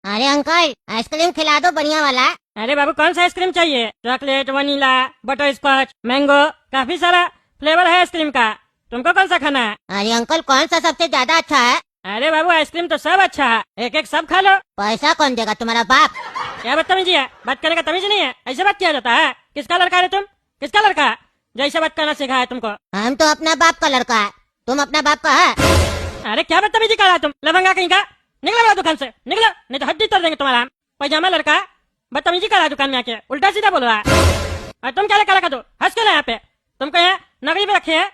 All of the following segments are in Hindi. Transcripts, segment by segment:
अरे अंकल, आइसक्रीम खिला दो बढ़िया वाला। अरे बाबू कौन सा आइसक्रीम चाहिए? Chocolate, vanilla, butterscotch, mango, काफी सारा फ्लेवर है आइसक्रीम का। तुमको कौन सा खाना है? अरे अंकल, कौन सा सबसे ज्यादा अच्छा है? अरे बाबू आइसक्रीम तो सब अच्छा है, एक एक सब खा लो। पैसा कौन देगा? तुम्हारा बाप। क्या बदतमीजी है? बात करने का तमीज नहीं है? ऐसे बात किया जाता है? किसका लड़का है तुम? किसका लड़का? जैसे बात करना सिखा है तुमको? हम तो अपना बाप का लड़का है, तुम अपना बाप का है? अरे क्या बदतमीजी कर रहा है तुम, लफंगा कहीं का? निकलो मेरा दुकान से, निकलो, नहीं तो हड्डी तोड़ देंगे तुम्हारा। पैजामा लड़का बदतमीजी कर रहा है दुकान में आके, उल्टा सीधा बोल रहा है। और तुम क्या लेकर रखा? दो हंस के यहाँ पे तुमको यहाँ नौकरी पे रखे है,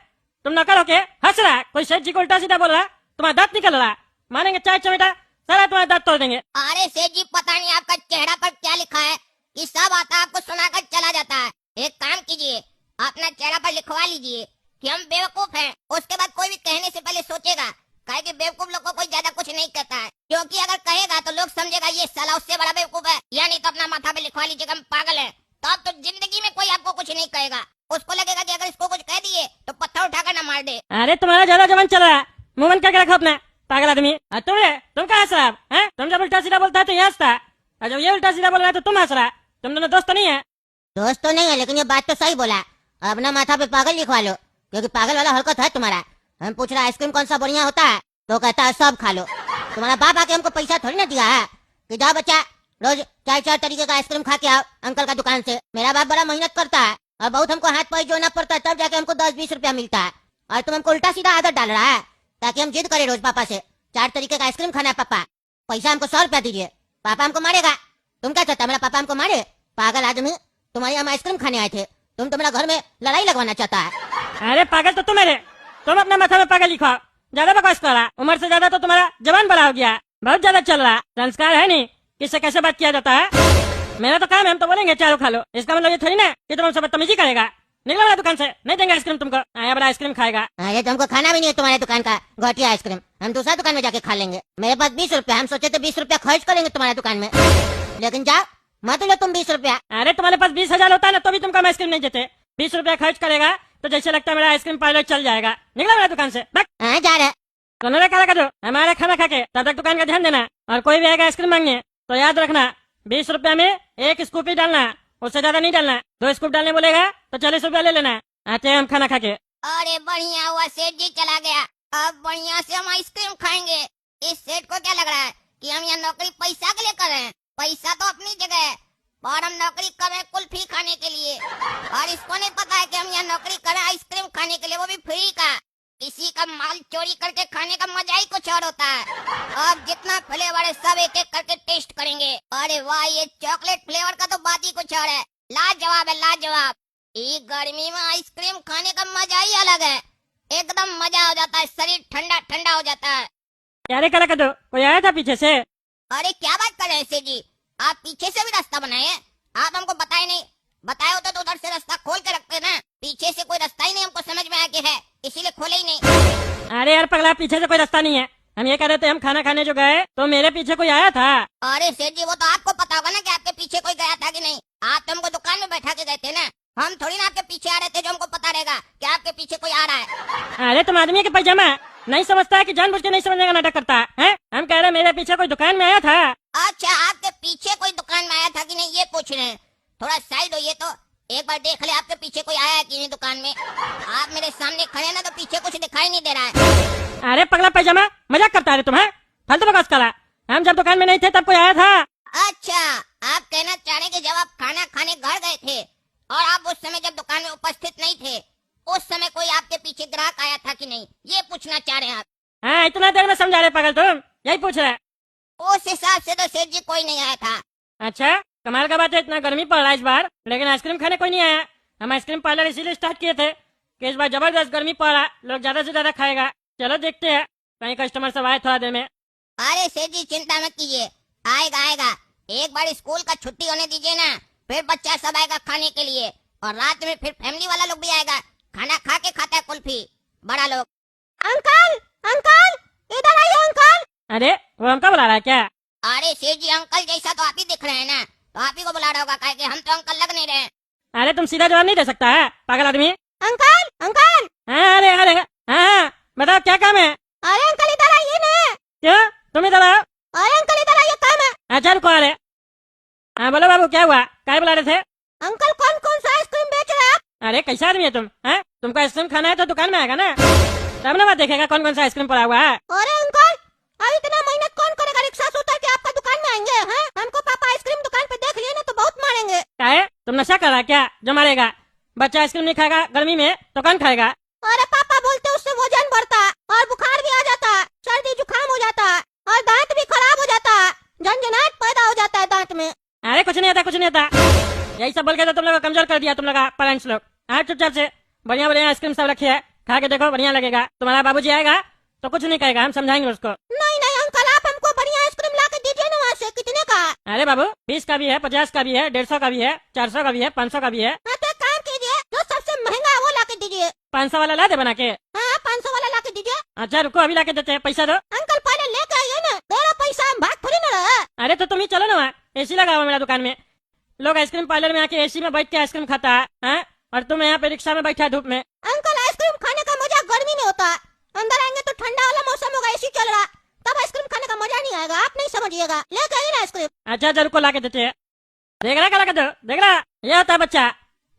तुम नौकर होके हंस रहा है। कोई सेठ जी को उल्टा सीधा बोल रहा है, तुम्हारा दांत निकल रहा है, मारेंगे चाय चमेटा सारा तुम्हारा दांत तोड़ देंगे। अरे सेठ जी, पता नहीं आपका चेहरा पर क्या लिखा है कि सब आता आपको सुनाकर चला जाता है। एक काम कीजिए, अपना चेहरा पर लिखवा लीजिए कि हम बेवकूफ हैं। उसके बाद कोई भी कहने से पहले सोचेगा, काहे कि बेवकूफ लोग को कोई ज्यादा कुछ नहीं कहता है, क्योंकि अगर कहेगा तो लोग समझेगा ये साला उससे बड़ा बेवकूफ है। या नहीं तो अपना माथा पे लिखवा लीजिएगा हम पागल है, तो अब तो जिंदगी में कोई आपको कुछ नहीं कहेगा। उसको लगेगा कि अगर इसको कुछ कह दिए तो पत्थर उठाकर न मार दे। अरे तुम्हारा ज्यादा जवान चल रहा है, मुंह बंद करके रखो अपना, पागल आदमी। तुम क्या हंस रहा है? तुम जब उल्टा सीधा बोलता है तो ये हंसता है, और जब ये उल्टा सीधा बोल रहा है तो तुम हंस रहा है। तुम दोनों दोस्त तो नहीं है? दोस्त तो नहीं है, लेकिन ये बात तो सही बोला। अपना माथा पे पागल लिखवा लो, क्योंकि पागल वाला हरकत है तुम्हारा। हम पूछ रहा आइसक्रीम कौन सा बढ़िया होता है, तो कहता है सब खा लो। तुम्हारा बाप आके हमको पैसा थोड़ी ना दिया है कि जाओ बच्चा रोज 4-4 तरीके का आइसक्रीम खा के आओ अंकल का दुकान से। मेरा बाप बड़ा मेहनत करता है और बहुत हमको हाथ पैर जोड़ना पड़ता है, तब जाके हमको 10-20 रुपया मिलता है। और तुम हमको उल्टा सीधा आदत डाल रहा है ताकि हम जिद करे रोज पापा से 4 तरीके का आइसक्रीम खाना है पापा, पैसा हमको 100 रुपया दीजिए। पापा हमको मारेगा। तुम क्या चाहता है, मेरा पापा हमको मारे? पागल आदमी, तुम्हारे हम आइसक्रीम खाने आए थे, तुम तो मेरा घर में लड़ाई लगवाना चाहता है। अरे पागल तो तुम मेरे, तुम अपना माथा में पागल लिखवाओ, ज्यादा बकवास कर रहा। उम्र से ज्यादा तो तुम्हारा जवान बड़ा हो गया, बहुत ज्यादा चल रहा। संस्कार है नहीं, किससे कैसे बात किया जाता है? मेरा तो काम है, हम तो बोलेंगे चारों खा लो, इसका मतलब ये थोड़ी ना कि तुम हमसे बदतमीजी करेगा। निकलो मेरा दुकान से, नहीं देंगे आइसक्रीम तुमको। आया बड़ा आइसक्रीम खाएगा। ये तुमको खाना भी नहीं है तुम्हारे दुकान का घटिया आइसक्रीम, हम दूसरा दुकान में जाके खा लेंगे। मेरे पास 20 रुपया, हम सोचे थे 20 रुपया खर्च करेंगे तुम्हारे दुकान में, लेकिन जाओ मत लो तुम 20 रुपया। अरे तुम्हारे पास 20,000 होता है ना तो भी तुमको हम आइसक्रीम नहीं देते। 20 रुपया खर्च करेगा तो जैसे लगता है मेरा आइसक्रीम पार्लर चल जाएगा। निकलो मेरा दुकान से, जा रहे दोनों क्या कर दो, हमारे खाना खा के तब तक दुकान का ध्यान देना। और कोई भी आएगा आइसक्रीम मांगने तो याद रखना 20 रुपया में 1 स्कूप ही डालना, उससे ज्यादा नहीं डालना। 2 स्कूप डालने बोलेगा तो 40 रुपया ले लेना। आते हैं हम खाना खा के। अरे बढ़िया हुआ सेठ जी चला गया, अब बढ़िया से हम आइसक्रीम खाएंगे। इस सेठ को क्या लग रहा है कि हम यहाँ नौकरी पैसा के लिए कर रहे हैं? पैसा तो अपनी जगह है, और हम नौकरी कर रहे हैं कुल्फी खाने के लिए। और इसको नहीं पता है कि हम यहाँ नौकरी कर रहे हैं आइसक्रीम खाने के लिए, वो भी फ्री का। किसी का माल चोरी करके खाने का मजा ही कुछ और होता है। अब जितना फ्लेवर है सब एक एक करके टेस्ट करेंगे। अरे वाह, ये चॉकलेट फ्लेवर का तो बात ही कुछ और है, लाजवाब है लाजवाब। ये गर्मी में आइसक्रीम खाने का मजा ही अलग है, एकदम मजा हो जाता है, शरीर ठंडा ठंडा हो जाता है। क्या करा कर दो, कोई आया था पीछे से? अरे क्या बात कर रहे हैं सेठ जी, आप पीछे से भी रास्ता बनाए हैं? आप हमको बताए नहीं, बताए होते तो उधर से रास्ता खोल के रखते ना। पीछे से कोई रास्ता ही नहीं हमको समझ में आया कि है, इसीलिए खोले ही नहीं। अरे यार पगला, पीछे से कोई रास्ता नहीं है, हम ये कह रहे थे हम खाना खाने जो गए तो मेरे पीछे कोई आया था। अरे सेठ जी, वो तो आपको पता होगा ना कि आपके पीछे कोई गया था कि नहीं। आप तो हमको दुकान में बैठा के गए थे ना, हम थोड़ी ना आपके पीछे आ रहे थे जो हमको पता रहेगा कि आपके पीछे कोई आ रहा है। अरे तुम आदमी के पैजामा नहीं समझता है कि जानबूझ के नहीं समझने का नाटक करता है? हम कह रहे मेरे पीछे कोई दुकान में आया था। अच्छा, आपके पीछे कोई दुकान में आया था कि नहीं ये पूछ रहे हैं? थोड़ा साइड होइए तो एक बार देख ले आपके पीछे कोई आया है कि नहीं दुकान में। आप मेरे सामने खड़े ना तो पीछे कुछ दिखाई नहीं दे रहा है। अरे पगला पैजामा, मजाक करता है तुम? है फालतू बकवास करा, हम जब दुकान में नहीं थे तब कोई आया था। अच्छा, आप कहना चाह रहे कि जब आप खाना खाने घर गए थे और आप उस समय जब दुकान में उपस्थित नहीं थे, उस समय कोई आपके पीछे ग्राहक आया था कि नहीं, ये पूछना चाह रहे हैं आप? हाँ, इतना देर में समझा रहे पागल तुम, यही पूछ रहे? उस हिसाब से तो सेठ जी कोई नहीं आया था। अच्छा, कमाल का बात है, इतना गर्मी पड़ रहा है इस बार, लेकिन आइसक्रीम खाने कोई नहीं आया। हम आइसक्रीम पार्लर इसीलिए स्टार्ट किए थे कि इस बार जबरदस्त गर्मी पड़ रहा, लोग ज्यादा से ज्यादा खाएगा। चलो देखते हैं, कहीं कस्टमर सब आए थोड़ा देर में। अरे सेठ जी चिंता मत कीजिए, आएगा आएगा। एक बार स्कूल का छुट्टी होने दीजिए ना, फिर बच्चा सब आएगा खाने के लिए, और रात में फिर फैमिली वाला लोग भी आएगा। खाना खा के खाता है कुल्फी बड़ा लोग। अंकल अंकल इधर आइए अंकल। अरे वो हमका बुला रहा है क्या? अरे सेठ जी, अंकल जैसा तो आप ही दिख रहे हैं ना, तो आप ही को बुला रहा होगा, काहे कि हम तो अंकल लग नहीं रहे। अरे तुम सीधा जवाब नहीं दे सकता है पागल आदमी। Uncle uncle. हाँ अरे अरे हाँ बताओ क्या काम है? अरे अंकल इधर आइए ना। क्यों तुम इधर आओ? अरे अंकल इधर आइए, काम है। अच्छा रुको अरे। हाँ बोलो बाबू क्या हुआ, क्या बुला रहे थे? अंकल कौन कौन सा आइसक्रीम बेच रहे हैं आप? अरे कैसा आदमी है तुम, हैं? तुमको आइसक्रीम खाना है तो दुकान में आएगा ना, तब ना बात देखेगा कौन कौन सा आइसक्रीम पड़ा हुआ है। अरे अंकल, अब इतना मेहनत कौन करेगा रिक्शा से उतर के आपका दुकान में आएंगे? हैं? हमको पापा आइसक्रीम दुकान पे देख लिए ना तो बहुत मारेंगे। क्या है, तुम नशा कर रहा है क्या जो मारेगा? बच्चा आइसक्रीम नहीं खाएगा गर्मी में तो कौन खाएगा? अरे पापा बोलते उससे वजन बढ़ता है और बुखार भी आ जाता है, सर्दी जुकाम हो जाता है और दांत भी खराब हो जाता है, झंझनाहट पैदा हो जाता है दांत में। अरे कुछ नहीं आता, कुछ नहीं आता, यही सब बोल के तो तुम लोग को कमजोर कर दिया तुम लोग पेरेंट्स लोग। हाँ चुपचाप से बढ़िया बढ़िया आइसक्रीम सब रखी है, खा के देखो बढ़िया लगेगा। तुम्हारा बाबूजी आएगा तो कुछ नहीं कहेगा, हम समझाएंगे उसको। नहीं नहीं अंकल, आप हमको बढ़िया आइसक्रीम ला के दीजिए ना। वहाँ से कितने का? अरे बाबू 20 का भी है, 50 का भी है, 150 का भी है, 400 का भी है, 500 का भी है। हाँ तो एक काम कीजिए, जो सबसे महंगा है वो ला के दीजिए। 500 वाला ला दे बना के। हाँ 500 वाला ला के दीजिए। अच्छा रुको अभी ला के देते हैं, पैसा दो। अंकल पहले लेके आइए ना, तेरा पैसा हम भाग थोड़ी ना रहे। अरे तो तुम ही चलो ना वहाँ, एसी लगा हुआ मेरा दुकान में, लोग आइसक्रीम पार्लर में आके एसी में बैठ के आइसक्रीम खाता है, हैं? और तुम यहाँ पे रिक्शा में बैठा है धूप में। अंकल आइसक्रीम खाने का मजा गर्मी में होता है, अंदर आएंगे तो ठंडा वाला मौसम होगा, एसी चल रहा, तब आइसक्रीम खाने का मजा नहीं आएगा, आप नहीं समझिएगा। लेके आइए ना आइसक्रीम। अच्छा जरूर को ला के देते हैं। देख रहा क्या दो, देख रहा ये होता है बच्चा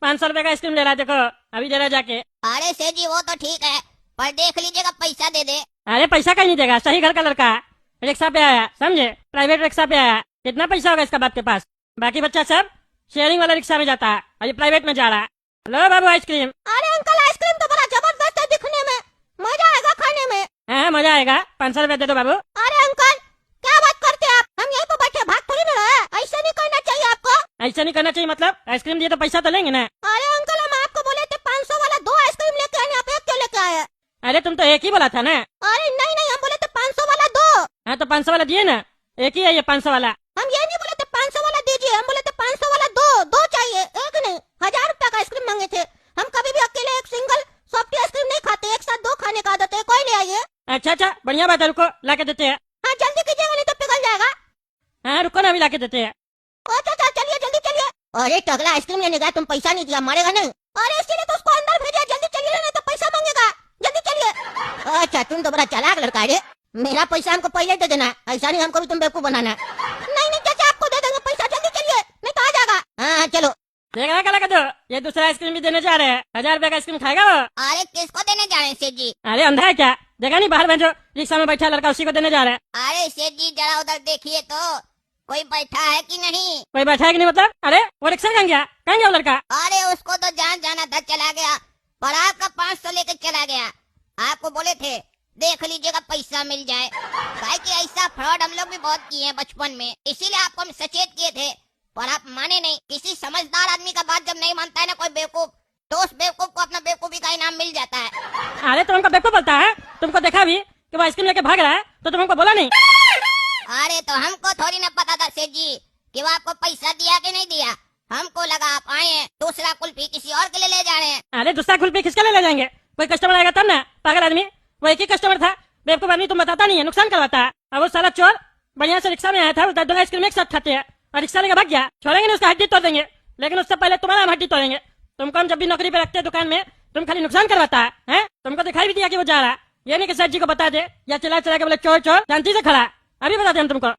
500 रुपए का आइसक्रीम ले रहा है, देखो अभी दे रहा जाके। अरे सेठ जी वो तो ठीक है, पर देख लीजिएगा पैसा दे दे। अरे पैसा कहीं नहीं देगा, सही घर का लड़का है, रिक्शा पे आया समझे, प्राइवेट रिक्शा पे आया, कितना पैसा होगा इसका बाप के पास? बाकी बच्चा सब शेयरिंग वाला रिक्शा में जाता है और ये प्राइवेट में जा रहा है। लो बाबू आइसक्रीम। अरे अंकल आइसक्रीम तो बड़ा जबरदस्त है दिखने में, मजा आएगा खाने में। हाँ मजा आएगा, 500 रुपए दे दो बाबू। अरे अंकल क्या बात करते हैं आप, हम यहीं पे बैठे भाग थोड़ी ना रहे, ऐसा नहीं करना चाहिए आपको। ऐसा नहीं करना चाहिए मतलब? आइसक्रीम दिए तो पैसा तो लेंगे ना। अरे अंकल हम आपको बोले थे 500 वाला 2 आइसक्रीम लेके आने, आप एक क्यों लेके आए? अरे तुम तो एक ही बोला था ना। अरे नहीं नहीं, हम बोले थे 500 वाला 2। हाँ तो 500 वाला दिए ना, एक ही है ये 500 वाला। हम ये नहीं बोले थे 500 वाला दीजिए, हम बोले थे 500 वाला 2 चाहिए, एक नहीं। 1000 रुपया का आइसक्रीम मांगे थे, हम कभी भी अकेले एक सिंगल सॉफ्ट आइसक्रीम नहीं खाते, एक साथ 2 खाने का आदत है, कोई ले आइए। अच्छा बढ़िया बात है, रुको ला के देते हैं। हाँ जल्दी कीजिएगा नहीं तो पिघल जाएगा। हाँ रुको ना अभी ला के देते हैं। अच्छा चलिए जल्दी चलिए। अरे टगला आइसक्रीम लेने गया, तुम पैसा नहीं दिया, मारेगा नहीं? अरे इसीलिए तो उसको अंदर भेजा, जल्दी चलिए नहीं तो पैसा मांगेगा, जल्दी चलिए। अच्छा तुम तो बड़ा चालाक लड़का है रे, मेरा पैसा हमको पहले दे देना, ऐसा नहीं हमको भी तुम बेवकूफ बनाना। नहीं नहीं चाचा आपको दे देंगे पैसा, जल्दी चलिए नहीं तो आ जाएगा। हाँ चलो। देख रहा क्या लगा दो, ये दूसरा आइसक्रीम भी देने जा रहे हैं, 1000 रुपए का आइसक्रीम खाएगा वो। अरे किसको देने जा रहे हैं सेठ जी? अरे अंधा है क्या, देखा नहीं बाहर भेजो रिक्शा में बैठा लड़का, उसी को देने जा रहे हैं। अरे सेठ जी जरा उधर देखिए तो, कोई बैठा है कि नहीं? कोई बैठा है कि नहीं मतलब? अरे वो रिक्शा कहाँ गया वो लड़का? अरे उसको तो जान जाना था, चला गया, पर आपका 500 लेकर चला गया। आपको बोले थे देख लीजिएगा पैसा मिल जाए, भाई कि ऐसा फ्रॉड हम लोग भी बहुत किए हैं बचपन में, इसीलिए आपको हम सचेत किए थे, पर आप माने नहीं। किसी समझदार आदमी का बात जब नहीं मानता है ना कोई बेवकूफ, तो उस बेवकूफ को अपना बेवकूफी का इनाम मिल जाता है। अरे तो हमको बेवकूफ बोलता है, तुमको देखा भी कि वो आइसक्रीम लेके भाग रहा है तो तुमको बोला नहीं? अरे तो हमको थोड़ी ना पता था सेठ जी कि वो आपको पैसा दिया कि नहीं दिया, हमको लगा आप आए हैं दूसरा कुल्फी किसी और के लिए ले जा रहे हैं। अरे दूसरा कुल्फी किसके लिए ले जाएंगे, कोई कस्टमर आएगा तब ना, पागल आदमी, वो एक ही कस्टमर था, बेवकूफ आदमी तुम बताता नहीं है, नुकसान करवाता है। अब वो सारा चोर बढ़िया से रिक्शा में आया था, 2 आइसक्रीम एक साथ खाते हैं और रिक्शा लेकर भाग गया, छोड़ेंगे नहीं उसका हड्डी तोड़ देंगे, लेकिन उससे पहले तुम्हारा हम हड्डी तोड़ेंगे। तुमको हम जब भी नौकरी पे रखते हैं दुकान में, तुम खाली नुकसान करवाता है? तुमको दिखाई भी दिया कि वो जा रहा, ये नहीं कि सर जी को बता दे या चला चला के बोले चोर चोर, शांति से खड़ा, अभी बता दे हम तुमको।